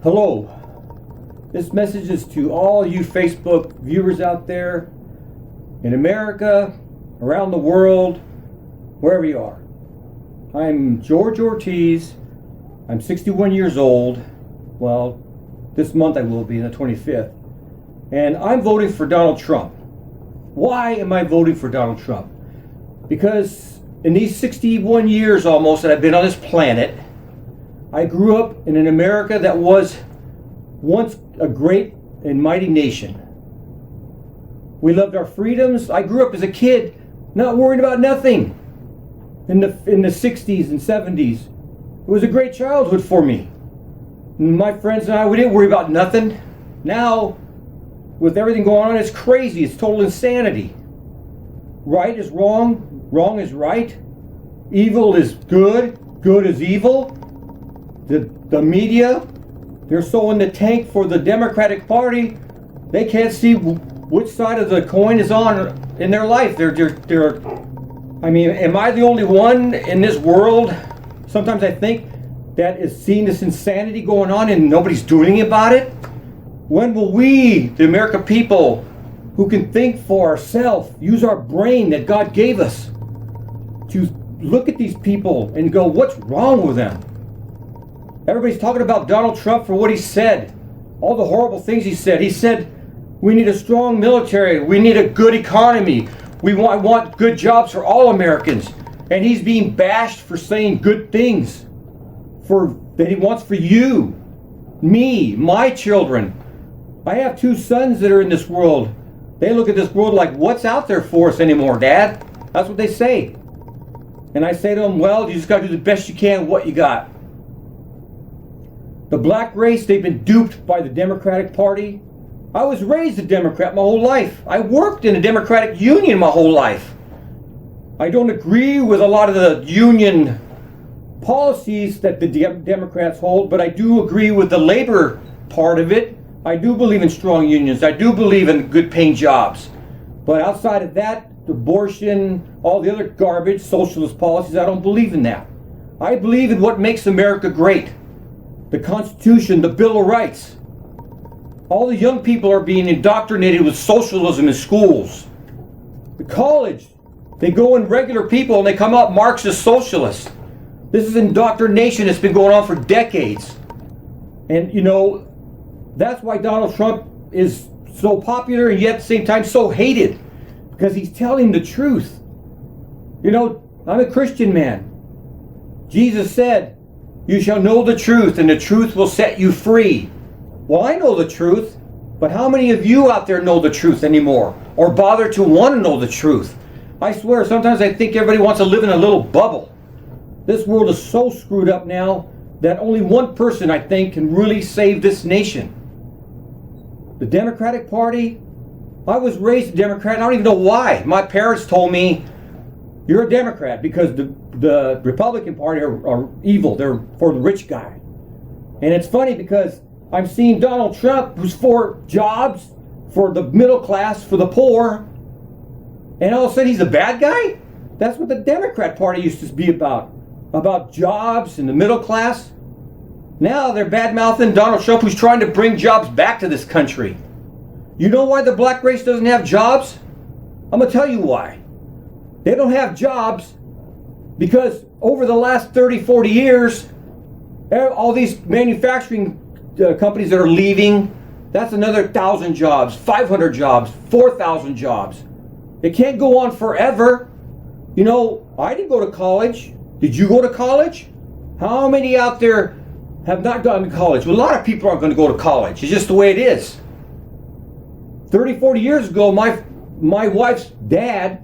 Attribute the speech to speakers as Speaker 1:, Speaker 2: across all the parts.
Speaker 1: Hello. This message is to all you Facebook viewers out there in America, around the world, wherever you are. I'm George Ortiz. I'm 61 years old. Well, this month I will be, on the 25th. And I'm voting for Donald Trump. Why am I voting for Donald Trump? Because in these 61 years almost that I've been on this planet, I grew up in an America that was once a great and mighty nation. We loved our freedoms. I grew up as a kid not worrying about nothing in the 60s and 70s. It was a great childhood for me. And my friends and I, we didn't worry about nothing. Now, with everything going on, it's crazy. It's total insanity. Right is wrong. Wrong is right. Evil is good. Good is evil. The media, they're so in the tank for the Democratic Party, they can't see which side of the coin is on in their life. I mean, am I the only one in this world, sometimes I think, that is seeing this insanity going on and nobody's doing anything about it? When will we, the American people, who can think for ourselves, use our brain that God gave us to look at these people and go, what's wrong with them? Everybody's talking about Donald Trump for what he said. All the horrible things he said. He said, we need a strong military. We need a good economy. I want good jobs for all Americans. And he's being bashed for saying good things that he wants for you, me, my children. I have two sons that are in this world. They look at this world like, what's out there for us anymore, Dad? That's what they say. And I say to them, well, you just got to do the best you can with what you got. The black race, they've been duped by the Democratic Party. I was raised a Democrat my whole life. I worked in a Democratic union my whole life. I don't agree with a lot of the union policies that the Democrats hold, but I do agree with the labor part of it. I do believe in strong unions. I do believe in good paying jobs. But outside of that, abortion, all the other garbage, socialist policies, I don't believe in that. I believe in what makes America great. The Constitution, the Bill of Rights. All the young people are being indoctrinated with socialism in schools. The college, they go in regular people and they come out Marxist socialists. This is indoctrination that's been going on for decades. And you know, that's why Donald Trump is so popular and yet at the same time so hated. Because he's telling the truth. You know, I'm a Christian man. Jesus said, you shall know the truth, and the truth will set you free. Well, I know the truth, but how many of you out there know the truth anymore? Or bother to want to know the truth? I swear, sometimes I think everybody wants to live in a little bubble. This world is so screwed up now that only one person, I think, can really save this nation. The Democratic Party, I was raised a Democrat. I don't even know why. My parents told me, you're a Democrat because the Republican Party are evil. They're for the rich guy. And it's funny because I'm seeing Donald Trump, who's for jobs, for the middle class, for the poor, and all of a sudden he's a bad guy? That's what the Democrat Party used to be about jobs and the middle class. Now they're bad-mouthing Donald Trump, who's trying to bring jobs back to this country. You know why the black race doesn't have jobs? I'm going to tell you why. They don't have jobs because over the last 30, 40 years, all these manufacturing companies that are leaving, that's another 1,000 jobs, 500 jobs, 4,000 jobs. It can't go on forever. You know, I didn't go to college. Did you go to college? How many out there have not gone to college? Well, a lot of people aren't going to go to college. It's just the way it is. 30, 40 years ago, my wife's dad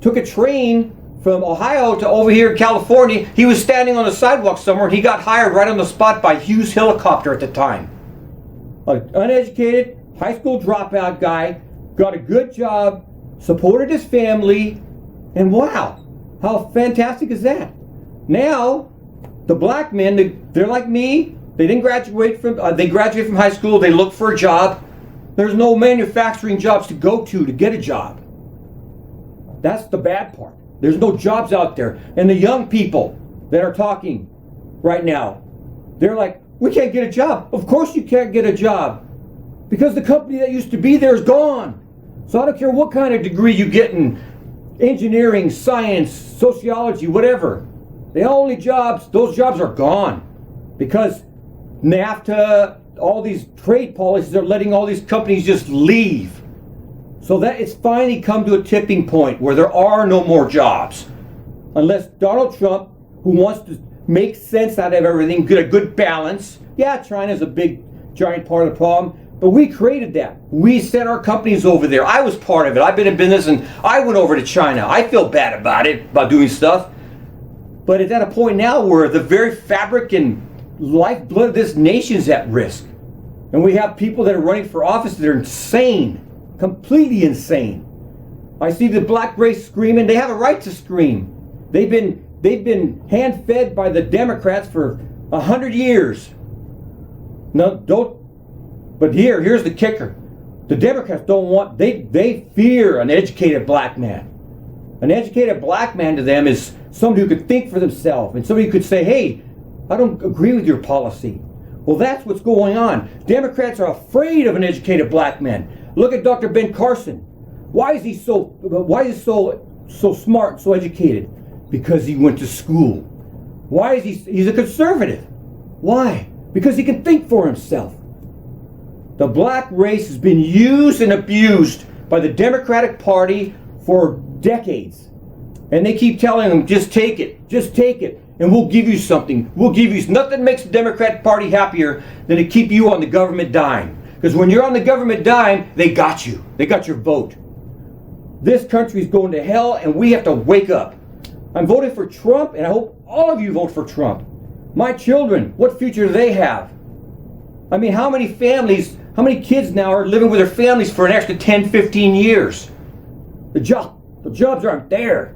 Speaker 1: took a train from Ohio to over here in California. He was standing on the sidewalk somewhere and he got hired right on the spot by Hughes Helicopter at the time. An uneducated, high school dropout guy, got a good job, supported his family, and wow, how fantastic is that? Now, the black men, they're like me. They didn't graduate they graduate from high school, they look for a job. There's no manufacturing jobs to go to get a job. That's the bad part. There's no jobs out there. And the young people that are talking right now, they're like, We can't get a job. Of course you can't get a job, because the company that used to be there is gone. So I don't care what kind of degree you get in engineering, science, sociology, whatever. The only jobs, those jobs are gone, because NAFTA, all these trade policies are letting all these companies just leave. So that it's finally come to a tipping point where there are no more jobs. Unless Donald Trump, who wants to make sense out of everything, get a good balance. Yeah, China's a big, giant part of the problem, but we created that. We sent our companies over there. I was part of it. I've been in business and I went over to China. I feel bad about it, about doing stuff. But it's at a point now where the very fabric and lifeblood of this nation is at risk. And we have people that are running for office that are insane, completely insane. I see the black race screaming. They have a right to scream. They've been hand-fed by the Democrats for 100 years. No, don't. But here's the kicker. The Democrats don't want, they fear an educated black man. An educated black man to them is somebody who could think for themselves, and somebody who could say, hey, I don't agree with your policy. Well, that's what's going on. Democrats are afraid of an educated black man. Look at Dr. Ben Carson. Why is he so smart, so educated? Because he went to school. Why is he's a conservative? Why? Because he can think for himself. The black race has been used and abused by the Democratic Party for decades. And they keep telling them, just take it, and we'll give you something. We'll give you, nothing makes the Democratic Party happier than to keep you on the government dime. Because when you're on the government dime, they got you. They got your vote. This country's going to hell, and we have to wake up. I'm voting for Trump, and I hope all of you vote for Trump. My children, what future do they have? I mean, how many families, how many kids now are living with their families for an extra 10, 15 years? The jobs aren't there.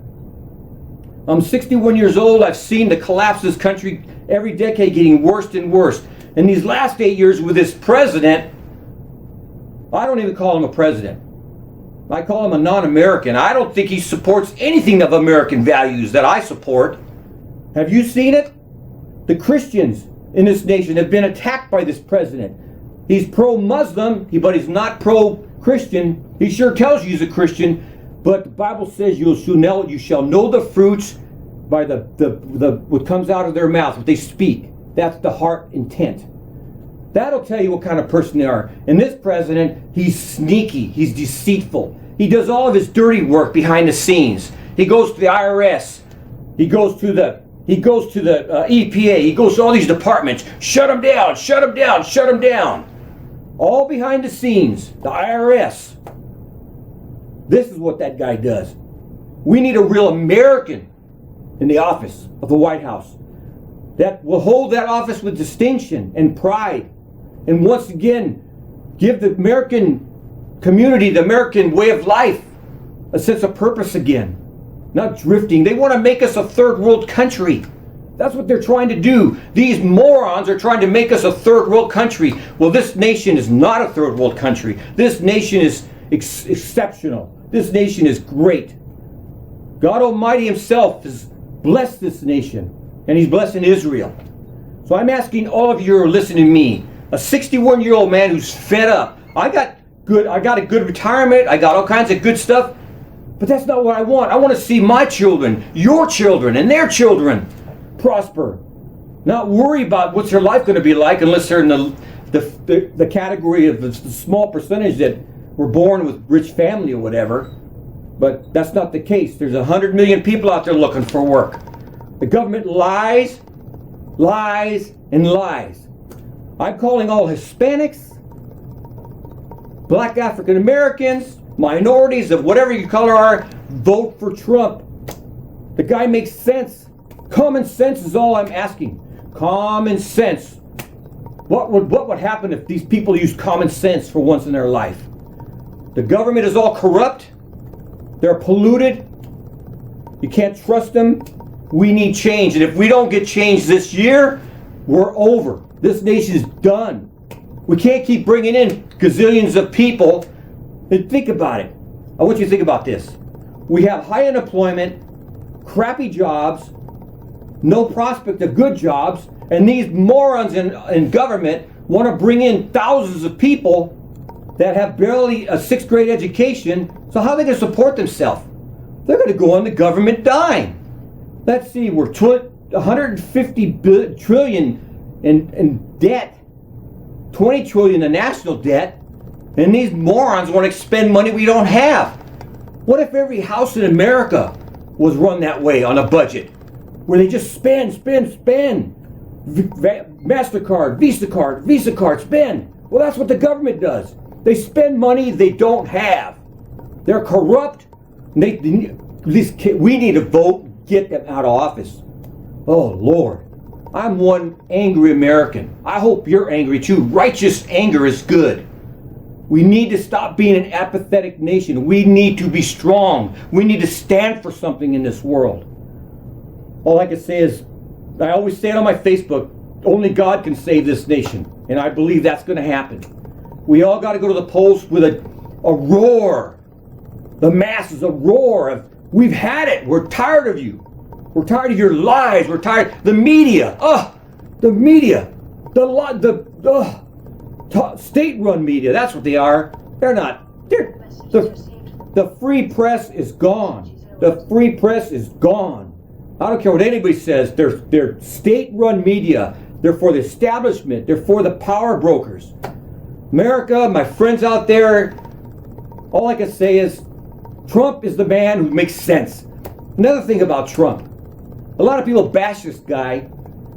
Speaker 1: I'm 61 years old. I've seen the collapse of this country every decade getting worse and worse. In these last 8 years with this president, I don't even call him a president. I call him a non-American. I don't think he supports anything of American values that I support. Have you seen it? The Christians in this nation have been attacked by this president. He's pro-Muslim, but he's not pro-Christian. He sure tells you he's a Christian, but the Bible says you shall know the fruits by the what comes out of their mouth, what they speak. That's the heart intent. That'll tell you what kind of person they are. And this president, he's sneaky, he's deceitful. He does all of his dirty work behind the scenes. He goes to the IRS. He goes to the EPA. He goes to all these departments. Shut them down, shut them down, shut them down. All behind the scenes. The IRS. This is what that guy does. We need a real American in the office of the White House that will hold that office with distinction and pride, and once again give the American community, the American way of life, a sense of purpose again. Not drifting. They want to make us a third world country. That's what they're trying to do. These morons are trying to make us a third world country. Well, this nation is not a third world country. This nation is exceptional. This nation is great. God Almighty himself has blessed this nation, and he's blessing Israel. So I'm asking all of you who are listening to me, a 61-year-old man who's fed up. I got a good retirement. I got all kinds of good stuff. But that's not what I want. I want to see my children, your children, and their children prosper. Not worry about what's their life going to be like unless they're in the category of the small percentage that were born with rich family or whatever. But that's not the case. There's 100 million people out there looking for work. The government lies, lies, and lies. I'm calling all Hispanics, Black African Americans, minorities of whatever your color are, vote for Trump. The guy makes sense. Common sense is all I'm asking. Common sense. What would happen if these people used common sense for once in their life? The government is all corrupt. They're polluted. You can't trust them. We need change. And if we don't get change this year, we're over. This nation is done. We can't keep bringing in gazillions of people. And think about it. I want you to think about this. We have high unemployment, crappy jobs, no prospect of good jobs, And these morons in government want to bring in thousands of people that have barely a 6th grade education. So how are they going to support themselves? They're going to go on the government dime. Let's see, we're 150 trillion in debt, 20 trillion in national debt, and these morons want to spend money we don't have. What if every house in America was run that way on a budget, where they just spend, MasterCard, Visa card, spend. Well, that's what the government does. They spend money they don't have. They're corrupt. We need to vote, get them out of office. Oh, Lord. I'm one angry American. I hope you're angry too. Righteous anger is good. We need to stop being an apathetic nation. We need to be strong. We need to stand for something in this world. All I can say is, I always say it on my Facebook, only God can save this nation. And I believe that's going to happen. We all got to go to the polls with a roar. The masses, a roar of, we've had it. We're tired of you. We're tired of your lies. We're tired. The media. The media. State-run media. That's what they are. They're not. The free press is gone. The free press is gone. I don't care what anybody says. They're state-run media. They're for the establishment. They're for the power brokers. America, my friends out there, all I can say is Trump is the man who makes sense. Another thing about Trump. A lot of people bash this guy.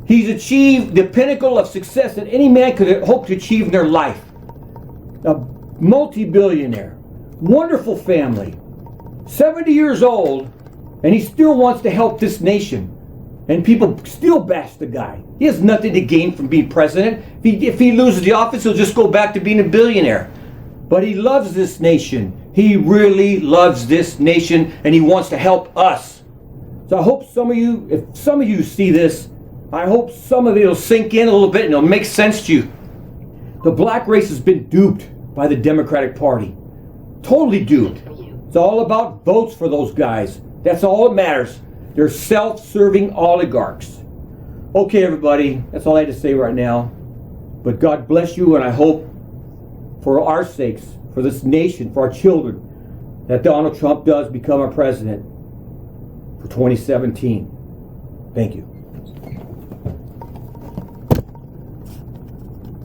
Speaker 1: He's achieved the pinnacle of success that any man could hope to achieve in their life. A multi-billionaire, wonderful family, 70 years old, and he still wants to help this nation. And people still bash the guy. He has nothing to gain from being president. If he loses the office, he'll just go back to being a billionaire. But he loves this nation. He really loves this nation, and he wants to help us. So I hope some of you, if some of you see this, I hope some of it will sink in a little bit and it'll make sense to you. The black race has been duped by the Democratic Party. Totally duped. It's all about votes for those guys. That's all that matters. They're self-serving oligarchs. Okay, everybody, that's all I had to say right now. But God bless you, and I hope for our sakes, for this nation, for our children, that Donald Trump does become our president for 2017. Thank you.